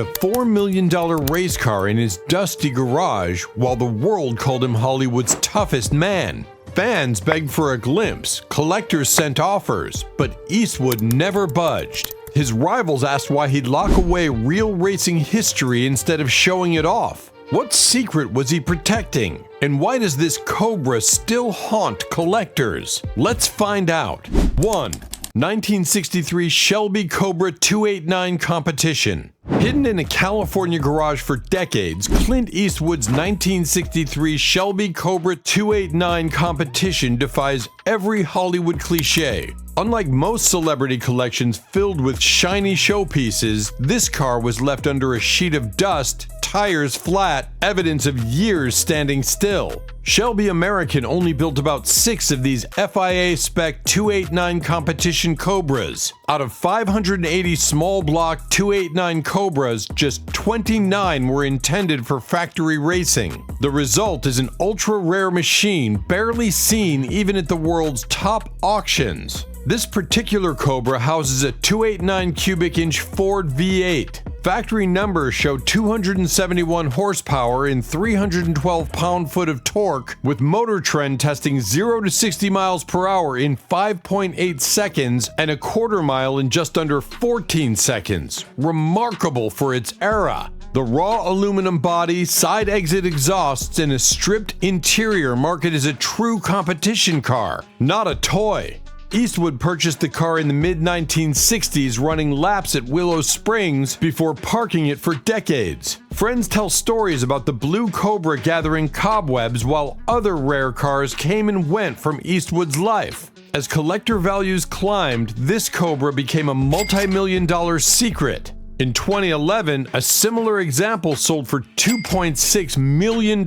a $4 million race car in his dusty garage while the world called him Hollywood's toughest man. Fans begged for a glimpse, collectors sent offers, but Eastwood never budged. His rivals asked why he'd lock away real racing history instead of showing it off. What secret was he protecting? And why does this Cobra still haunt collectors? Let's find out. 1. 1963 Shelby Cobra 289 competition. Hidden in a California garage for decades, Clint Eastwood's 1963 Shelby Cobra 289 competition defies every Hollywood cliché. Unlike most celebrity collections filled with shiny showpieces, this car was left under a sheet of dust, tires flat, evidence of years standing still. Shelby American only built about 6 of these FIA spec 289 competition Cobras. Out of 580 small block 289 Cobras, just 29 were intended for factory racing. The result is an ultra-rare machine barely seen even at the world's top auctions. This particular Cobra houses a 289 cubic inch Ford V8. Factory numbers show 271 horsepower and 312 pound-foot of torque, with Motor Trend testing 0 to 60 miles per hour in 5.8 seconds and a quarter mile in just under 14 seconds. Remarkable for its era. The raw aluminum body, side exit exhausts, and a stripped interior mark it as a true competition car, not a toy. Eastwood purchased the car in the mid-1960s, running laps at Willow Springs before parking it for decades. Friends tell stories about the blue Cobra gathering cobwebs while other rare cars came and went from Eastwood's life. As collector values climbed, this Cobra became a multi-million-dollar secret. In 2011, a similar example sold for $2.6 million.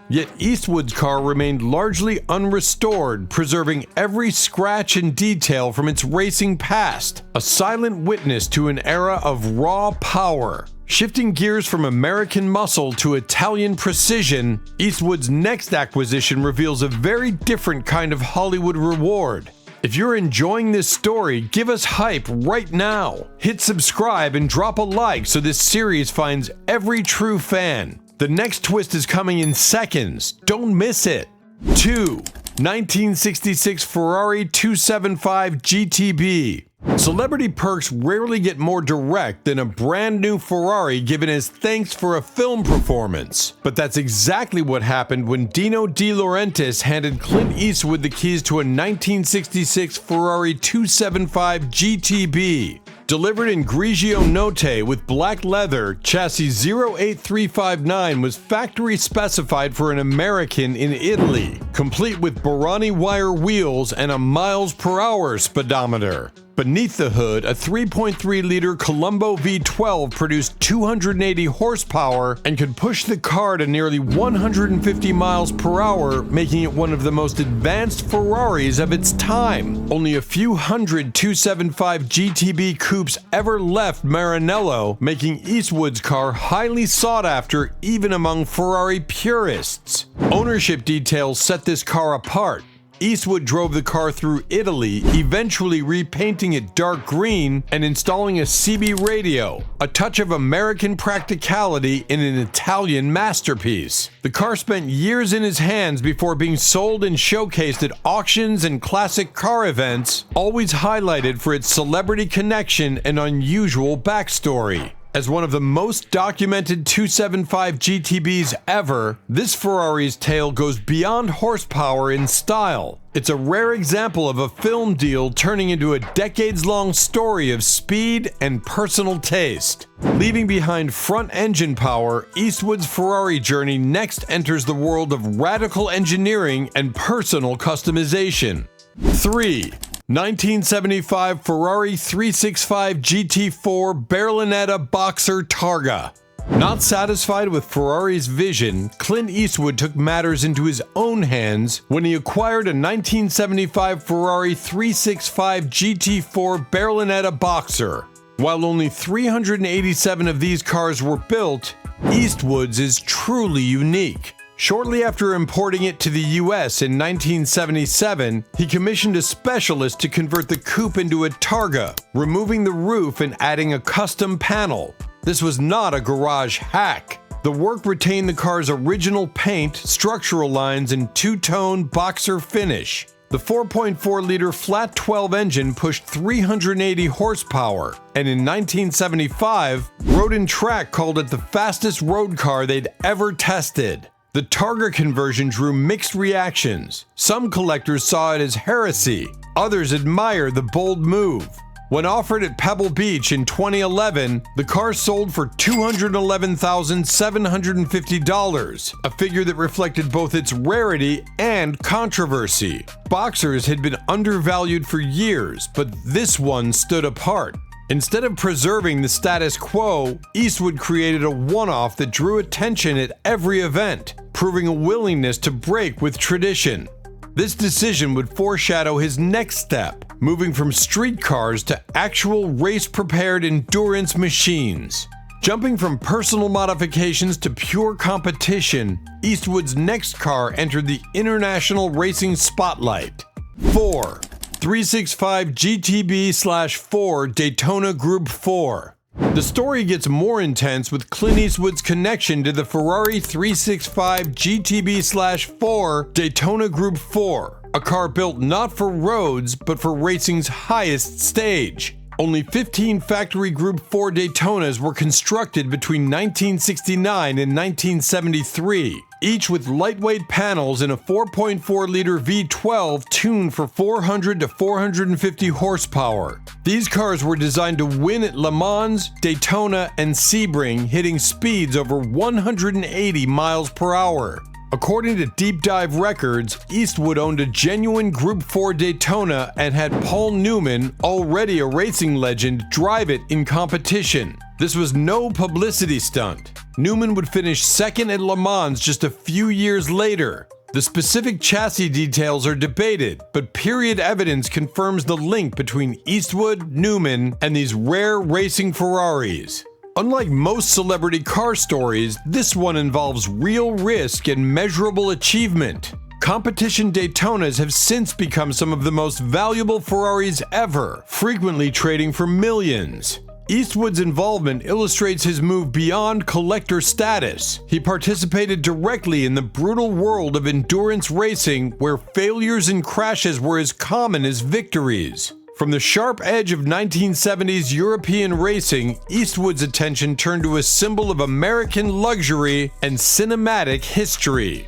Yet Eastwood's car remained largely unrestored, preserving every scratch and detail from its racing past, a silent witness to an era of raw power. Shifting gears from American muscle to Italian precision, Eastwood's next acquisition reveals a very different kind of Hollywood reward. If you're enjoying this story, give us hype right now. Hit subscribe and drop a like so this series finds every true fan. The next twist is coming in seconds. Don't miss it. 2. 1966 Ferrari 275 GTB. Celebrity perks rarely get more direct than a brand new Ferrari given as thanks for a film performance. But that's exactly what happened when Dino De Laurentiis handed Clint Eastwood the keys to a 1966 Ferrari 275 GTB. Delivered in Grigio Notte with black leather, chassis 08359 was factory specified for an American in Italy, complete with Barani wire wheels and a miles per hour speedometer. Beneath the hood, a 3.3-liter Colombo V12 produced 280 horsepower and could push the car to nearly 150 miles per hour, making it one of the most advanced Ferraris of its time. Only a few hundred 275 GTB coupes ever left Maranello, making Eastwood's car highly sought after even among Ferrari purists. Ownership details set this car apart. Eastwood drove the car through Italy, eventually repainting it dark green and installing a CB radio, a touch of American practicality in an Italian masterpiece. The car spent years in his hands before being sold and showcased at auctions and classic car events, always highlighted for its celebrity connection and unusual backstory. As one of the most documented 275 GTBs ever, this Ferrari's tale goes beyond horsepower in style. It's a rare example of a film deal turning into a decades-long story of speed and personal taste. Leaving behind front-engine power, Eastwood's Ferrari journey next enters the world of radical engineering and personal customization. 3. 1975 Ferrari 365 GT4 Berlinetta Boxer Targa. Not satisfied with Ferrari's vision, Clint Eastwood took matters into his own hands when he acquired a 1975 Ferrari 365 GT4 Berlinetta Boxer. While only 387 of these cars were built, Eastwood's is truly unique. Shortly after importing it to the US in 1977, he commissioned a specialist to convert the coupe into a targa, removing the roof and adding a custom panel. This was not a garage hack. The work retained the car's original paint, structural lines, and two-tone boxer finish. The 4.4-liter flat 12 engine pushed 380 horsepower, and in 1975, Road & Track called it the fastest road car they'd ever tested. The targa conversion drew mixed reactions. Some collectors saw it as heresy. Others admired the bold move. When offered at Pebble Beach in 2011, the car sold for $211,750, a figure that reflected both its rarity and controversy. Boxers had been undervalued for years, but this one stood apart. Instead of preserving the status quo, Eastwood created a one-off that drew attention at every event, proving a willingness to break with tradition. This decision would foreshadow his next step, moving from street cars to actual race-prepared endurance machines. Jumping from personal modifications to pure competition, Eastwood's next car entered the international racing spotlight. 4. 365 GTB/4 Daytona Group 4. The story gets more intense with Clint Eastwood's connection to the Ferrari 365 GTB/4 Daytona Group 4, a car built not for roads but for racing's highest stage. Only 15 factory Group 4 Daytonas were constructed between 1969 and 1973, each with lightweight panels and a 4.4-liter V12 tuned for 400 to 450 horsepower. These cars were designed to win at Le Mans, Daytona, and Sebring, hitting speeds over 180 miles per hour. According to Deep Dive Records, Eastwood owned a genuine Group 4 Daytona and had Paul Newman, already a racing legend, drive it in competition. This was no publicity stunt. Newman would finish second at Le Mans just a few years later. The specific chassis details are debated, but period evidence confirms the link between Eastwood, Newman, and these rare racing Ferraris. Unlike most celebrity car stories, this one involves real risk and measurable achievement. Competition Daytonas have since become some of the most valuable Ferraris ever, frequently trading for millions. Eastwood's involvement illustrates his move beyond collector status. He participated directly in the brutal world of endurance racing, where failures and crashes were as common as victories. From the sharp edge of 1970s European racing, Eastwood's attention turned to a symbol of American luxury and cinematic history.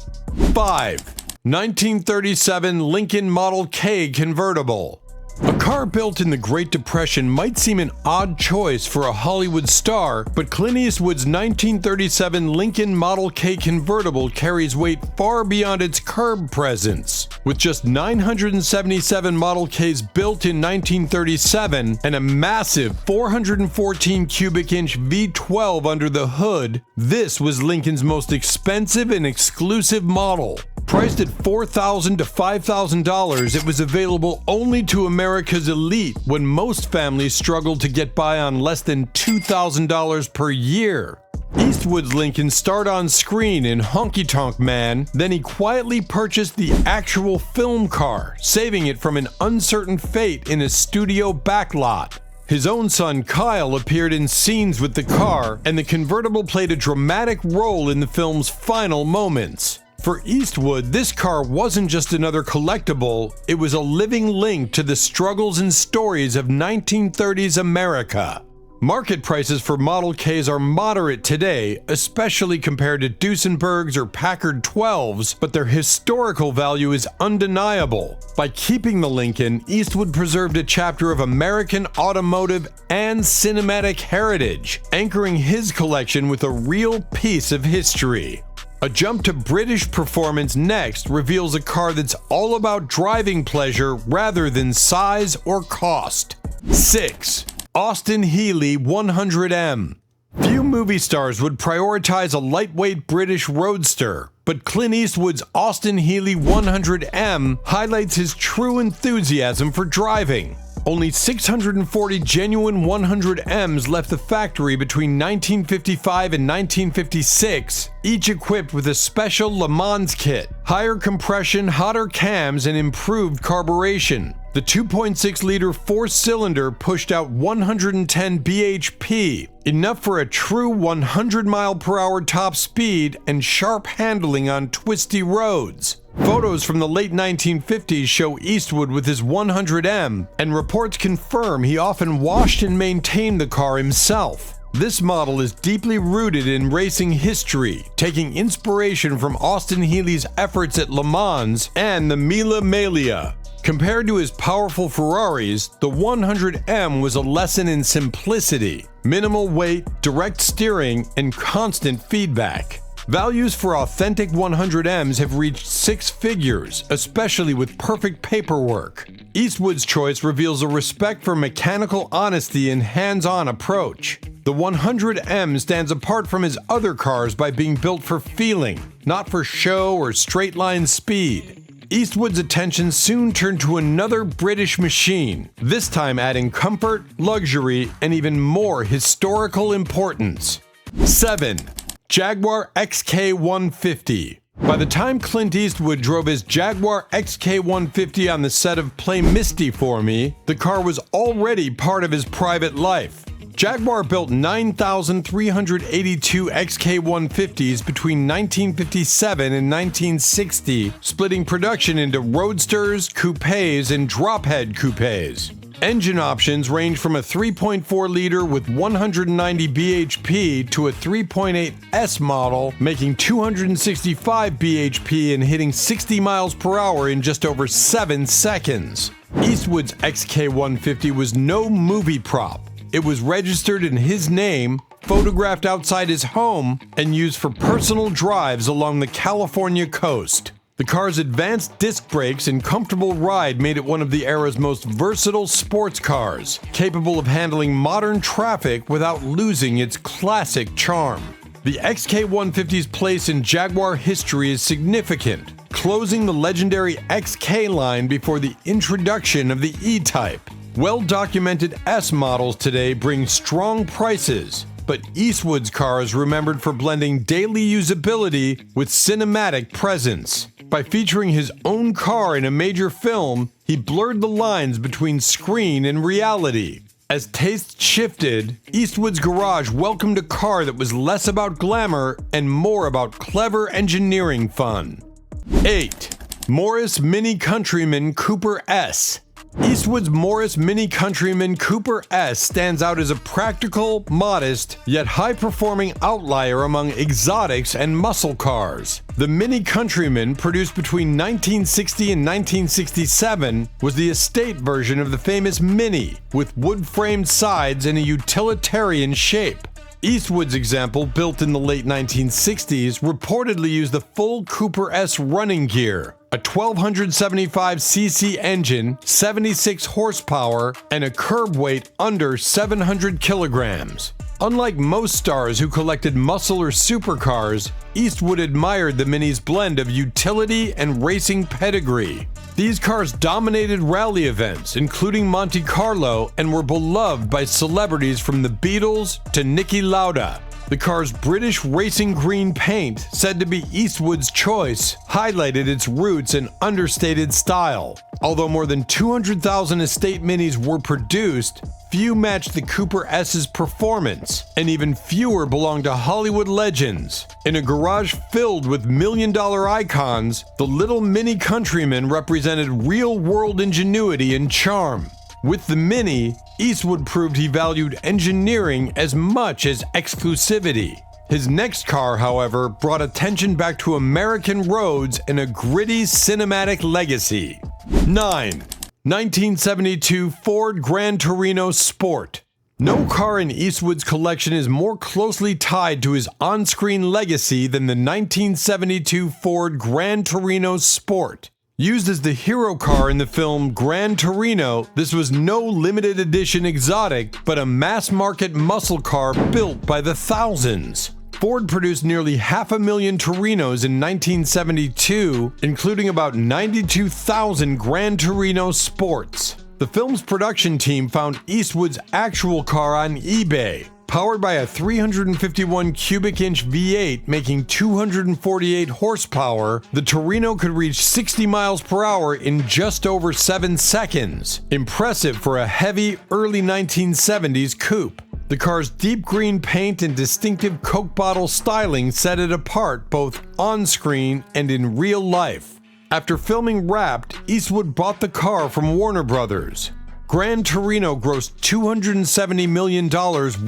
5. 1937 Lincoln Model K convertible. A car built in the Great Depression might seem an odd choice for a Hollywood star, but Clint Eastwood's 1937 Lincoln Model K convertible carries weight far beyond its curb presence. With just 977 Model Ks built in 1937 and a massive 414 cubic inch V12 under the hood, this was Lincoln's most expensive and exclusive model. Priced at $4,000 to $5,000, it was available only to America's elite when most families struggled to get by on less than $2,000 per year. Eastwood's Lincoln starred on screen in Honky Tonk Man, then he quietly purchased the actual film car, saving it from an uncertain fate in a studio backlot. His own son Kyle appeared in scenes with the car, and the convertible played a dramatic role in the film's final moments. For Eastwood, this car wasn't just another collectible, it was a living link to the struggles and stories of 1930s America. Market prices for Model Ks are moderate today, especially compared to Duesenbergs or Packard 12s, but their historical value is undeniable. By keeping the Lincoln, Eastwood preserved a chapter of American automotive and cinematic heritage, anchoring his collection with a real piece of history. A jump to British performance next reveals a car that's all about driving pleasure rather than size or cost. 6. Austin Healey 100M. Few movie stars would prioritize a lightweight British roadster, but Clint Eastwood's Austin Healey 100M highlights his true enthusiasm for driving. Only 640 genuine 100Ms left the factory between 1955 and 1956, each equipped with a special Le Mans kit, higher compression, hotter cams, and improved carburation. The 2.6-liter four-cylinder pushed out 110 bhp, enough for a true 100-mile-per-hour top speed and sharp handling on twisty roads. Photos from the late 1950s show Eastwood with his 100M, and reports confirm he often washed and maintained the car himself. This model is deeply rooted in racing history, taking inspiration from Austin Healey's efforts at Le Mans and the Mille Miglia. Compared to his powerful Ferraris, the 100M was a lesson in simplicity, minimal weight, direct steering, and constant feedback. Values for authentic 100Ms have reached six figures, especially with perfect paperwork. Eastwood's choice reveals a respect for mechanical honesty and hands-on approach. The 100M stands apart from his other cars by being built for feeling, not for show or straight-line speed. Eastwood's attention soon turned to another British machine, this time adding comfort, luxury, and even more historical importance. 7. Jaguar XK150. By the time Clint Eastwood drove his Jaguar XK150 on the set of Play Misty for Me, the car was already part of his private life. Jaguar built 9,382 XK150s between 1957 and 1960, splitting production into roadsters, coupes, and drophead coupes. Engine options range from a 3.4-liter with 190 bhp to a 3.8S model, making 265 bhp and hitting 60 miles per hour in just over 7 seconds. Eastwood's XK150 was no movie prop. It was registered in his name, photographed outside his home, and used for personal drives along the California coast. The car's advanced disc brakes and comfortable ride made it one of the era's most versatile sports cars, capable of handling modern traffic without losing its classic charm. The XK150's place in Jaguar history is significant, closing the legendary XK line before the introduction of the E-Type. Well-documented S models today bring strong prices, but Eastwood's car is remembered for blending daily usability with cinematic presence. By featuring his own car in a major film, he blurred the lines between screen and reality. As tastes shifted, Eastwood's garage welcomed a car that was less about glamour and more about clever engineering fun. 8. Morris Mini Countryman Cooper S. Eastwood's Morris Mini Countryman Cooper S stands out as a practical, modest, yet high-performing outlier among exotics and muscle cars. The Mini Countryman, produced between 1960 and 1967, was the estate version of the famous Mini, with wood-framed sides and a utilitarian shape. Eastwood's example, built in the late 1960s, reportedly used the full Cooper S running gear, a 1,275cc engine, 76 horsepower, and a curb weight under 700 kilograms. Unlike most stars who collected muscle or supercars, Eastwood admired the Mini's blend of utility and racing pedigree. These cars dominated rally events, including Monte Carlo, and were beloved by celebrities from the Beatles to Niki Lauda. The car's British racing green paint, said to be Eastwood's choice, highlighted its roots and understated style. Although more than 200,000 estate Minis were produced, few matched the Cooper S's performance, and even fewer belonged to Hollywood legends. In a garage filled with million-dollar icons, the little Mini Countryman represented real-world ingenuity and charm. With the Mini, Eastwood proved he valued engineering as much as exclusivity. His next car, however, brought attention back to American roads and a gritty cinematic legacy. 9. 1972 Ford Gran Torino Sport. No car in Eastwood's collection is more closely tied to his on-screen legacy than the 1972 Ford Gran Torino Sport. Used as the hero car in the film Gran Torino, this was no limited edition exotic, but a mass-market muscle car built by the thousands. Ford produced nearly 500,000 Torinos in 1972, including about 92,000 Gran Torino Sports. The film's production team found Eastwood's actual car on eBay, Powered by a 351 cubic inch V8 making 248 horsepower, the Torino could reach 60 miles per hour in just over 7 seconds. Impressive for a heavy, early 1970s coupe. The car's deep green paint and distinctive Coke bottle styling set it apart both on-screen and in real life. After filming Wrapped, Eastwood bought the car from Warner Brothers. Gran Torino grossed $270 million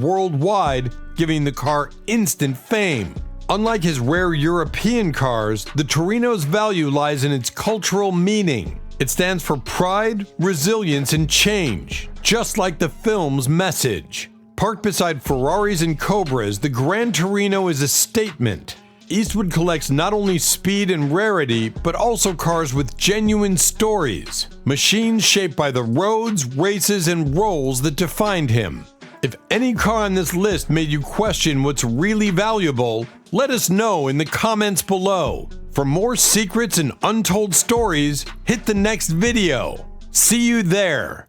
worldwide, giving the car instant fame. Unlike his rare European cars, the Torino's value lies in its cultural meaning. It stands for pride, resilience, and change, just like the film's message. Parked beside Ferraris and Cobras, the Gran Torino is a statement. Eastwood collects not only speed and rarity, but also cars with genuine stories. Machines shaped by the roads, races, and roles that defined him. If any car on this list made you question what's really valuable, let us know in the comments below. For more secrets and untold stories, hit the next video. See you there.